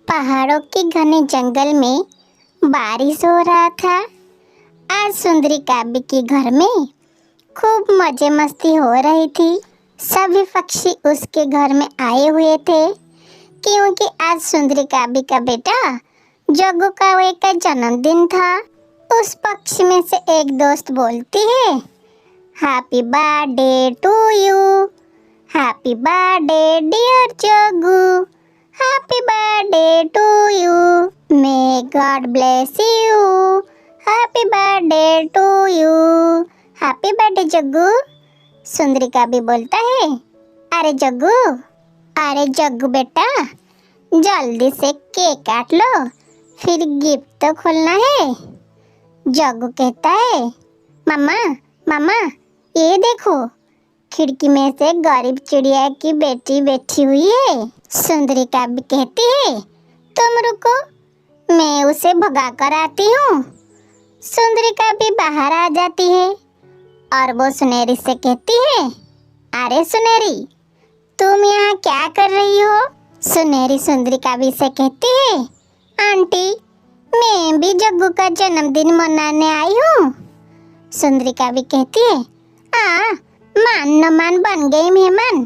पहाड़ों के घने जंगल में बारिश हो रहा था। आज सुंदरी काव्य के घर में खूब मजे मस्ती हो रही थी। सभी पक्षी उसके घर में आए हुए थे क्योंकि आज सुंदरी काव्य का बेटा जग्गू काव्य का जन्मदिन था। उस पक्षी में से एक दोस्त बोलती है, happy birthday to you, happy birthday dear Jaggu, happy birthday to you, may God bless you, happy birthday to you, happy birthday Jaggu. सुंदरी का भी बोलता है, अरे जग्गू बेटा, जल्दी से केक काट लो, फिर गिफ्ट तो खोलना है। जग्गू कहता है, मामा ये देखो, खिड़की में से गरीब चिड़िया की बेटी बैठी हुई है। सुंदरी का भी कहती है, तुम रुको, मैं उसे भगा कर आती हूँ। सुंदरी का भी बाहर आ जाती है और वो सुनहरी से कहती है, अरे सुनहरी, तुम यहाँ क्या कर रही हो? सुनहरी सुंदरी का भी से कहती है, आंटी, मैं भी जग्गू का जन्मदिन मनाने आई हूँ। सुंदरी का भी कहती है, मान न मान बन गए मेहमान,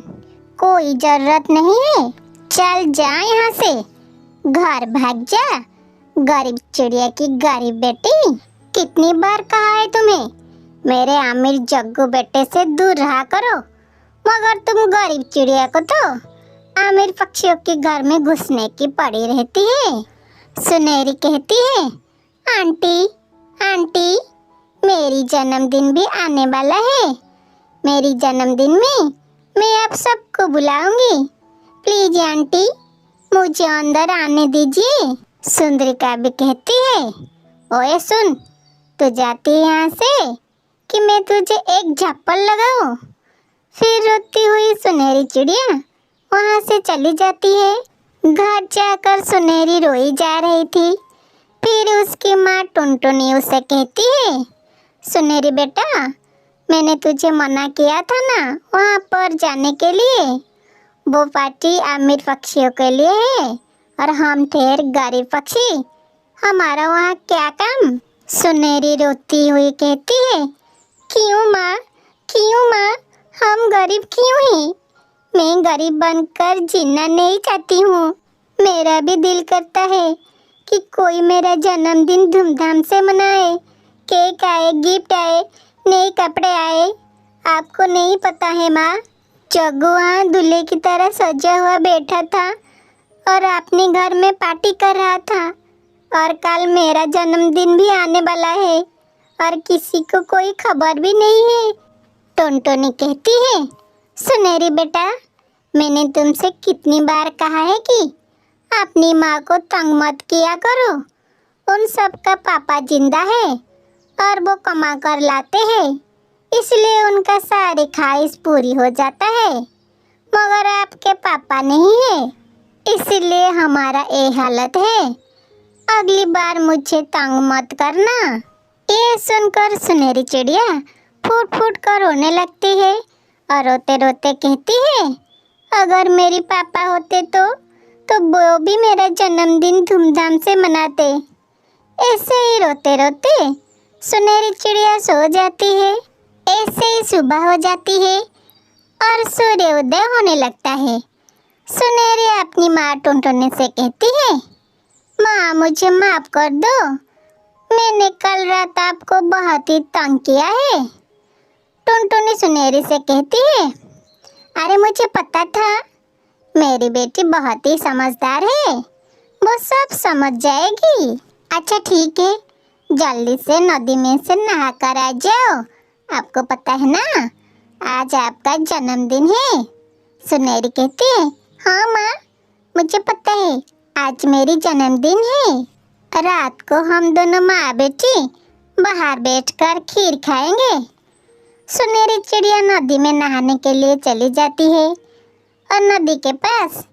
कोई जरूरत नहीं है, चल जा यहाँ से, घर भाग जा, गरीब चिड़िया की गरीब बेटी। कितनी बार कहा है तुम्हें, मेरे अमीर जग्गू बेटे से दूर रहा करो, मगर तुम गरीब चिड़िया को तो अमीर पक्षियों के घर में घुसने की पड़ी रहती है। सुनहरी कहती है, आंटी, मेरी जन्मदिन भी आने वाला है, मेरी जन्मदिन में मैं आप सबको बुलाऊंगी, प्लीज आंटी, मुझे अंदर आने दीजिए। सुंदरी का भी कहती है, ओए सुन, तू जाती है यहाँ से कि मैं तुझे एक झप्पड़ लगाऊं। फिर रोती हुई सुनहरी चिड़िया वहाँ से चली जाती है। घर जाकर सुनहरी रोई जा रही थी। फिर उसकी माँ टुनटुनी उसे कहती है, सुनहरी बेटा, मैंने तुझे मना किया था ना वहाँ पर जाने के लिए, वो पार्टी अमीर पक्षियों के लिए है और हम थे गरीब पक्षी, हमारा वहाँ क्या काम? सुनहरी रोती हुई कहती है, क्यों माँ, हम गरीब क्यों हैं? मैं गरीब बनकर जीना नहीं चाहती हूँ। मेरा भी दिल करता है कि कोई मेरा जन्मदिन धूमधाम से मनाए, केक आए, गिफ्ट आए, नए कपड़े आए। आपको नहीं पता है माँ, जग्गू वहाँ दूल्हे की तरह सजा हुआ बैठा था और अपने घर में पार्टी कर रहा था, और कल मेरा जन्मदिन भी आने वाला है और किसी को कोई खबर भी नहीं है। टुनटुनी कहती है, सुनहरी बेटा, मैंने तुमसे कितनी बार कहा है कि अपनी माँ को तंग मत किया करो, उन सब का पापा जिंदा है और वो कमा कर लाते हैं, इसलिए उनका सारी ख्वाहिश पूरी हो जाता है, मगर आपके पापा नहीं है, इसलिए हमारा ये हालत है। अगली बार मुझे तंग मत करना। ये सुनकर सुनहरी चिड़िया फूट फूट कर रोने लगती है और रोते रोते कहती है, अगर मेरे पापा होते तो वो भी मेरा जन्मदिन धूमधाम से मनाते। ऐसे ही रोते रोते सुनहरी चिड़िया सो जाती है। ऐसे ही सुबह हो जाती है और सूर्योदय होने लगता है। सुनहरी अपनी माँ टुनटुनी से कहती है, माँ, मुझे माफ कर दो, मैंने कल रात आपको बहुत ही तंग किया है। टुनटुनी सुनहरी से कहती है, अरे मुझे पता था, मेरी बेटी बहुत ही समझदार है, वो सब समझ जाएगी। अच्छा ठीक है, जल्दी से नदी में से नहा कर आ जाओ, आपको पता है ना आज आपका जन्मदिन है। सुनहरी कहती है, हाँ माँ, मुझे पता है आज मेरी जन्मदिन है, रात को हम दोनों माँ बेटी बाहर बैठकर खीर खाएंगे। सुनहरी चिड़िया नदी में नहाने के लिए चली जाती है और नदी के पास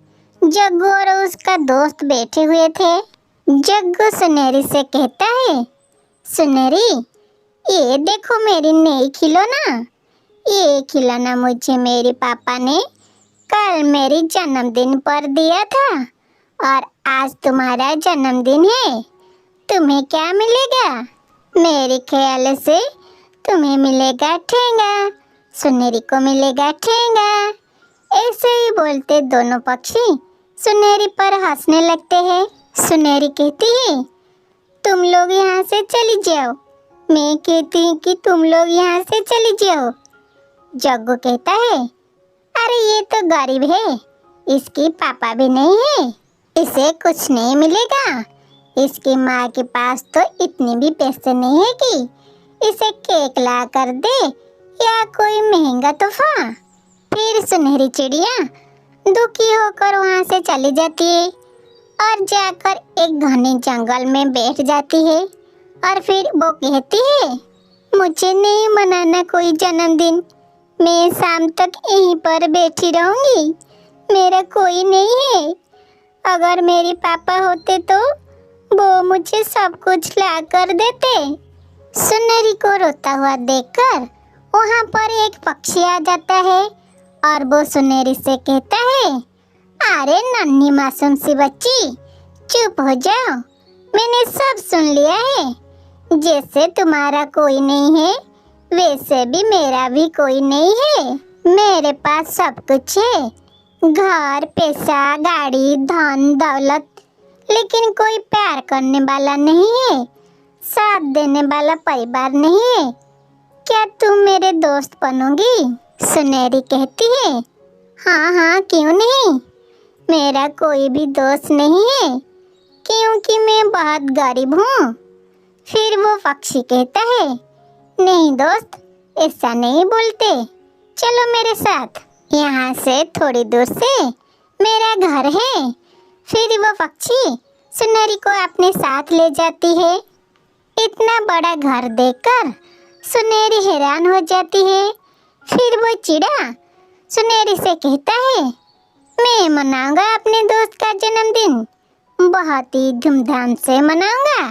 जग्गू और उसका दोस्त बैठे हुए थे। जग्गू सुनहरी से कहता है, सुनहरी, ये देखो मेरी नई खिलौना, ये खिलौना मुझे मेरे पापा ने कल मेरी जन्मदिन पर दिया था और आज तुम्हारा जन्मदिन है। तुम्हें क्या मिलेगा? मेरे ख्याल से तुम्हें मिलेगा ठेंगा, सुनहरी को मिलेगा ठेंगा। ऐसे ही बोलते दोनों पक्षी सुनहरी पर हंसने लगते हैं। सुनहरी कहती है, तुम लोग यहाँ से चली जाओ। मैं कहती हूँ कि तुम लोग यहाँ से चली जाओ। जग्गू कहता है, अरे ये तो गरीब है, इसकी पापा भी नहीं है, इसे कुछ नहीं मिलेगा। इसकी माँ के पास तो इतने भी पैसे नहीं है कि इसे केक ला कर दे या कोई महंगा तोहफा। फिर सुनहरी चिड़िया दुखी होकर वहाँ से चली जाती है और जाकर एक घने जंगल में बैठ जाती है। और फिर वो कहती है, मुझे नहीं मनाना कोई जन्मदिन, मैं शाम तक यहीं पर बैठी रहूंगी। मेरा कोई नहीं है। अगर मेरे पापा होते तो वो मुझे सब कुछ ला कर देते। सुनहरी को रोता हुआ देखकर वहाँ पर एक पक्षी आ जाता है और वो सुनहरी से कहता है, अरे नन्ही मासूम सी बच्ची, चुप हो जाओ, मैंने सब सुन लिया है। जैसे तुम्हारा कोई नहीं है वैसे भी मेरा भी कोई नहीं है। मेरे पास सब कुछ है, घर, पैसा, गाड़ी, धन दौलत, लेकिन कोई प्यार करने वाला नहीं है, साथ देने वाला परिवार नहीं है। क्या तुम मेरे दोस्त बनोगी? सुनहरी कहती है, हाँ हाँ क्यों नहीं, मेरा कोई भी दोस्त नहीं है क्योंकि मैं बहुत गरीब हूँ। फिर वो पक्षी कहता है, नहीं दोस्त, ऐसा नहीं बोलते, चलो मेरे साथ, यहाँ से थोड़ी दूर से मेरा घर है। फिर वो पक्षी सुनहरी को अपने साथ ले जाती है। इतना बड़ा घर देखकर सुनहरी हैरान हो जाती है। फिर वो चिड़ा सुनहरी से कहता है, मैं मनाऊंगा अपने दोस्त का जन्मदिन, बहुत ही धूमधाम से मनाऊंगा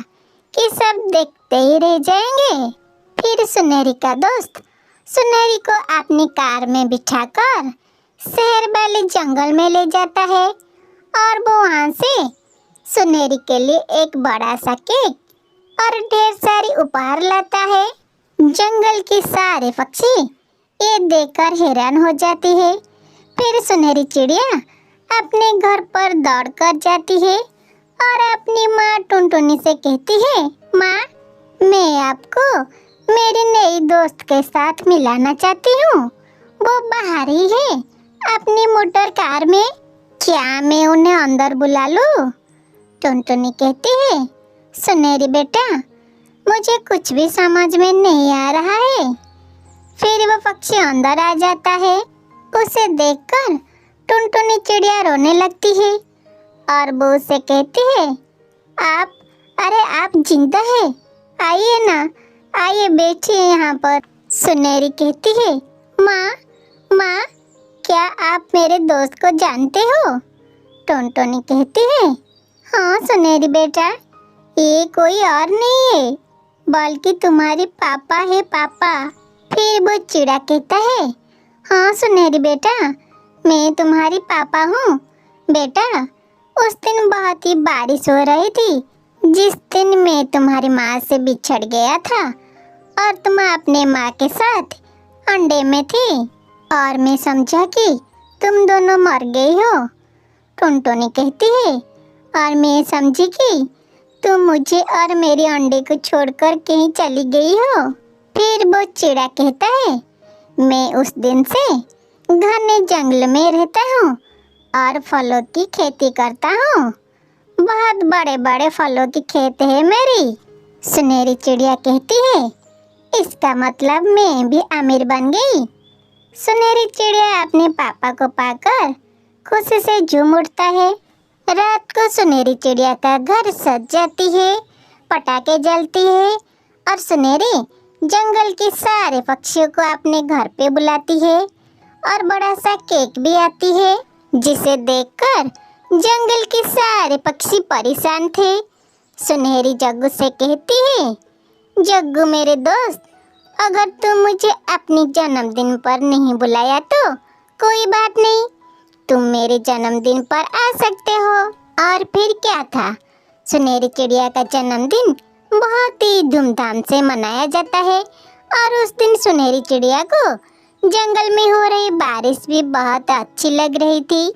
कि सब देखते ही रह जाएंगे। फिर सुनहरी का दोस्त सुनहरी को अपनी कार में बिठाकर शहर वाले जंगल में ले जाता है और वो वहाँ से सुनहरी के लिए एक बड़ा सा केक और ढेर सारी उपहार लाता है। जंगल के सारे पक्षी ये देखकर हैरान हो जाती है। फिर सुनहरी चिड़िया अपने घर पर दौड़कर जाती है और अपनी माँ टुनटुनी से कहती है, माँ, मैं आपको मेरे नई दोस्त के साथ मिलाना चाहती हूँ, वो बाहर ही है अपनी मोटर कार में, क्या मैं उन्हें अंदर बुला लूँ? टुनटुनी कहती है, सुनहरी बेटा, मुझे कुछ भी समझ में नहीं आ रहा है। फिर वो पक्षी अंदर आ जाता है। उसे देखकर टुनटुनी चिड़िया रोने लगती है और वो उसे कहती है, आप जिंदा है, आइए ना, आइए बैठिए यहाँ पर। सुनहरी कहती है, माँ, क्या आप मेरे दोस्त को जानते हो? टुनटुनी कहती है, हाँ सुनहरी बेटा, ये कोई और नहीं है बल्कि तुम्हारे पापा है, पापा। फिर वो चिड़ा कहता है, हाँ सुनहरी बेटा, मैं तुम्हारी पापा हूँ। बेटा, उस दिन बहुत ही बारिश हो रही थी जिस दिन मैं तुम्हारी माँ से बिछड़ गया था और तुम अपने माँ के साथ अंडे में थी और मैं समझा कि तुम दोनों मर गई हो। टुनटुनी कहती है, और मैं समझी कि तुम मुझे और मेरे अंडे को छोड़कर कहीं चली गई हो। फिर वो चिड़ा कहता है, मैं उस दिन से घने जंगल में रहता हूँ और फलों की खेती करता हूँ, बहुत बड़े बड़े फलों की खेत है मेरी। सुनहरी चिड़िया कहती है, इसका मतलब मैं भी अमीर बन गई। सुनहरी चिड़िया अपने पापा को पाकर खुशी से झूम उठता है। रात को सुनहरी चिड़िया का घर सज जाती है, पटाखे जलती है और सुनहरी जंगल के सारे पक्षियों को अपने घर पे बुलाती है और बड़ा सा केक भी आती है, जिसे देखकर जंगल के सारे पक्षी परेशान थे। सुनहरी जग्गू से कहती है, जग्गू मेरे दोस्त, अगर तुम मुझे अपने जन्मदिन पर नहीं बुलाया तो कोई बात नहीं, तुम मेरे जन्मदिन पर आ सकते हो और फिर क्या था, सुनहरी चिड़िया का जन्मदिन बहुत ही धूमधाम से मनाया जाता है। और उस दिन सुनहरी चिड़िया को जंगल में हो रही बारिश भी बहुत अच्छी लग रही थी।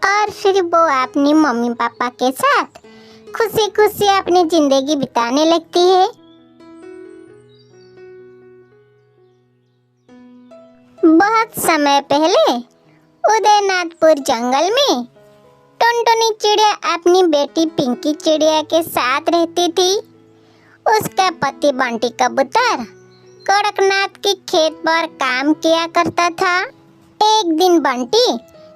और फिर वो अपनी मम्मी पापा के साथ खुशी खुशी अपनी जिंदगी बिताने लगती है। बहुत समय पहले उदयनाथपुर जंगल में टुनटुनी चिड़िया अपनी बेटी पिंकी चिड़िया के साथ रहती थी। उसका पति बंटी कबूतर कड़कनाथ के खेत पर काम किया करता था। एक दिन बंटी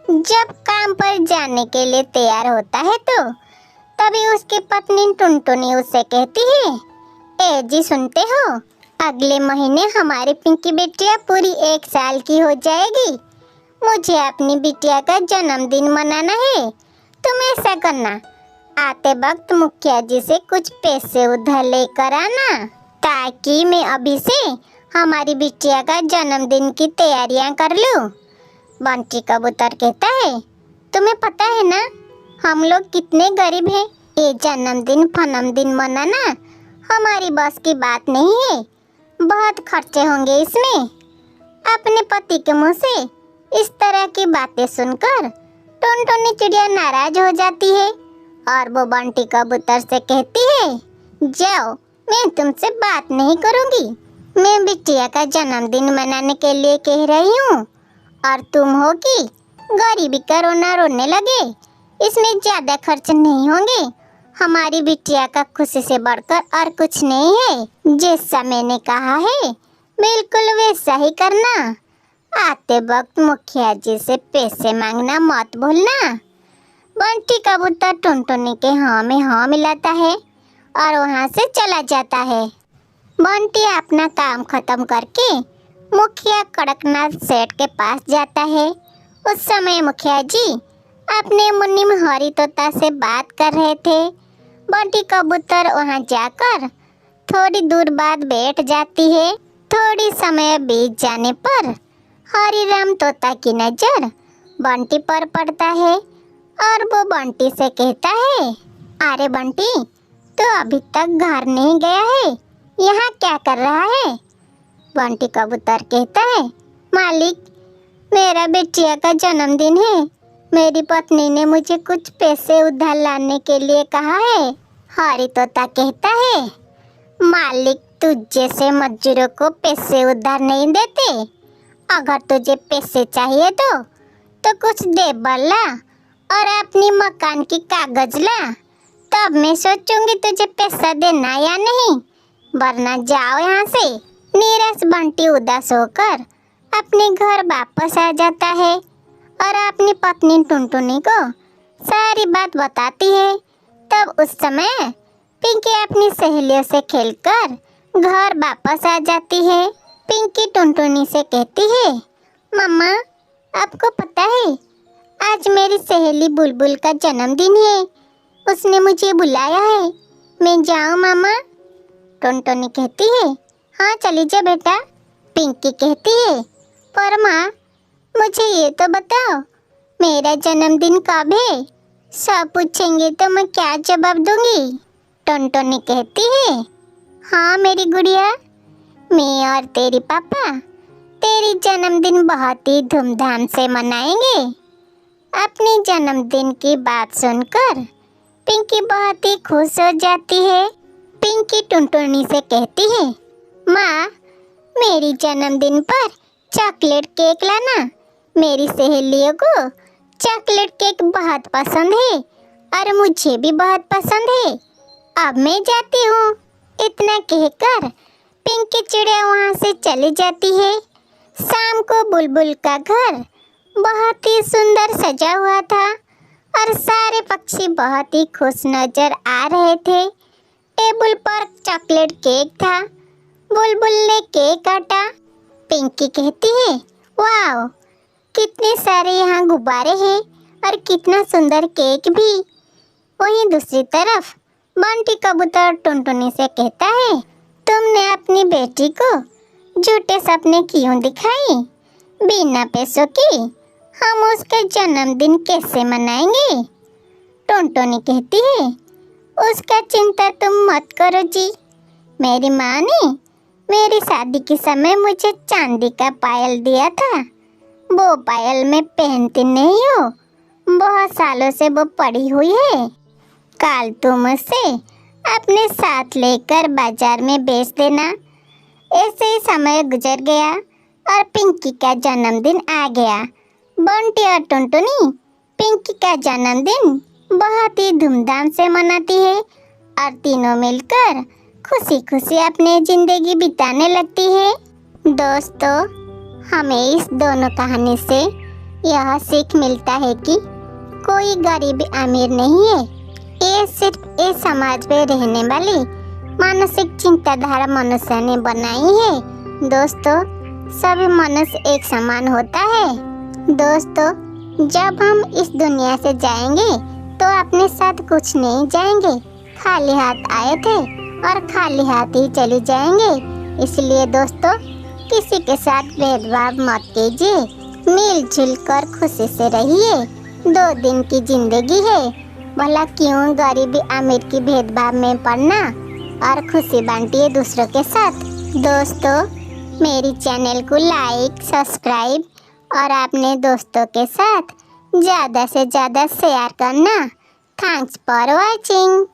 जब काम पर जाने के लिए तैयार होता है तो तभी उसकी पत्नी टुनटुनी उससे कहती है, ए जी सुनते हो, अगले महीने हमारी पिंकी बिटिया पूरी 1 साल की हो जाएगी। मुझे अपनी बिटिया का जन्मदिन मनाना है। तुम ऐसा करना, आते वक्त मुखिया जी से कुछ पैसे उधार लेकर आना, ताकि मैं अभी से हमारी बिटिया का जन्मदिन की तैयारियां कर लूं। बंटी कबूतर कहता है, तुम्हें पता है ना हम लोग कितने गरीब हैं। ये जन्मदिन मनाना हमारी बस की बात नहीं है। बहुत खर्चे होंगे इसमें। अपने पति के मुंह से इस तरह की बातें सुनकर टुनटुनी चिड़िया नाराज हो जाती है और वो बंटी कबूतर से कहती है, जाओ, मैं तुमसे बात नहीं करूंगी। मैं बिटिया का जन्मदिन मनाने के लिए कह रही हूँ और तुम हो कि गरीबी का रोना रोने लगे। इसमें ज्यादा खर्च नहीं होंगे। हमारी बिटिया का खुशी से बढ़कर और कुछ नहीं है। जैसा मैंने कहा है बिल्कुल वैसा ही करना। आते वक्त मुखिया जी से पैसे मांगना मत भूलना। बंटी कबूतर टुनटुनी के हाँ में हाँ मिलाता है और वहाँ से चला जाता है। बंटी अपना काम खत्म करके मुखिया कड़कनाथ सेठ के पास जाता है। उस समय मुखिया जी अपने मुन्नी हरी तोता से बात कर रहे थे। बंटी कबूतर वहाँ जाकर थोड़ी दूर बाद बैठ जाती है। थोड़ी समय बीत जाने पर हरिराम तोता की नजर बंटी पर पड़ता है और वो बंटी से कहता है, अरे बंटी, तो अभी तक घर नहीं गया है, यहाँ क्या कर रहा है? बंटी कबूतर कहता है, मालिक, मेरा बिटिया का जन्मदिन है। मेरी पत्नी ने मुझे कुछ पैसे उधार लाने के लिए कहा है। हरी तोता कहता है, मालिक तुझ जैसे मजदूरों को पैसे उधार नहीं देते। अगर तुझे पैसे चाहिए तो कुछ दे बल्ला और अपनी मकान की कागज ला, तब मैं सोचूंगी तुझे पैसा देना या नहीं, वरना जाओ यहाँ से। नीरस बंटी उदास होकर अपने घर वापस आ जाता है और अपनी पत्नी टुनटुनी को सारी बात बताती है। तब उस समय पिंकी अपनी सहेलियों से खेलकर घर वापस आ जाती है। पिंकी टुनटुनी से कहती है, मम्मा, आपको पता है आज मेरी सहेली बुलबुल का जन्मदिन है। उसने मुझे बुलाया है, मैं जाऊँ मामा? टुनटुनी कहती है, हाँ चली जा बेटा। पिंकी कहती है, पर माँ, मुझे ये तो बताओ मेरा जन्मदिन कब है? सब पूछेंगे तो मैं क्या जवाब दूंगी? टुनटुनी कहती है, हाँ मेरी गुड़िया, मैं और तेरी पापा तेरी जन्मदिन बहुत ही धूमधाम से मनाएंगे। अपने जन्मदिन की बात सुनकर पिंकी बहुत ही खुश हो जाती है। पिंकी टुनटुनी से कहती है, माँ, मेरी जन्मदिन पर चॉकलेट केक लाना। मेरी सहेलियों को चॉकलेट केक बहुत पसंद है और मुझे भी बहुत पसंद है। अब मैं जाती हूँ। इतना कहकर पिंकी चिड़िया वहाँ से चली जाती है। शाम को बुलबुल का घर बहुत ही सुंदर सजा हुआ था और सारे पक्षी बहुत ही खुश नजर आ रहे थे। टेबल पर चॉकलेट केक था। बुलबुल ने केक काटा। पिंकी कहती है, वाह, कितने सारे यहाँ गुब्बारे हैं और कितना सुंदर केक भी। वहीं दूसरी तरफ बंटी कबूतर टुनटुनी से कहता है, तुमने अपनी बेटी को झूठे सपने क्यों दिखाई? बिना पैसों की हम उसका जन्मदिन कैसे मनाएंगे? टोनटोनी कहती है, उसका चिंता तुम मत करो जी। मेरी माँ ने मेरी शादी के समय मुझे चांदी का पायल दिया था। वो पायल मैं पहनती नहीं हूँ, बहुत सालों से वो पड़ी हुई है। कल तुम उसे अपने साथ लेकर बाजार में बेच देना। ऐसे ही समय गुजर गया और पिंकी का जन्मदिन आ गया। बंटी और टुनटुनी पिंकी का जन्मदिन बहुत ही धूमधाम से मनाती है और तीनों मिलकर खुशी खुशी अपनी जिंदगी बिताने लगती है। दोस्तों, हमें इस दोनों कहानी से यह सीख मिलता है कि कोई गरीब अमीर नहीं है। ये सिर्फ इस समाज में रहने वाली मानसिक चिंताधारा मनुष्य ने बनाई है। दोस्तों, सभी मनुष्य एक समान होता है। दोस्तों, जब हम इस दुनिया से जाएंगे तो अपने साथ कुछ नहीं जाएंगे। खाली हाथ आए थे और खाली हाथ ही चले जाएंगे। इसलिए दोस्तों, किसी के साथ भेदभाव मत कीजिए, मिलजुल कर खुशी से रहिए। 2 दिन की जिंदगी है, भला क्यों गरीबी अमीर की भेदभाव में पड़ना और खुशी बांटिए दूसरों के साथ। दोस्तों, मेरी चैनल को लाइक, सब्सक्राइब और अपने दोस्तों के साथ ज़्यादा से ज़्यादा शेयर करना। Thanks for watching.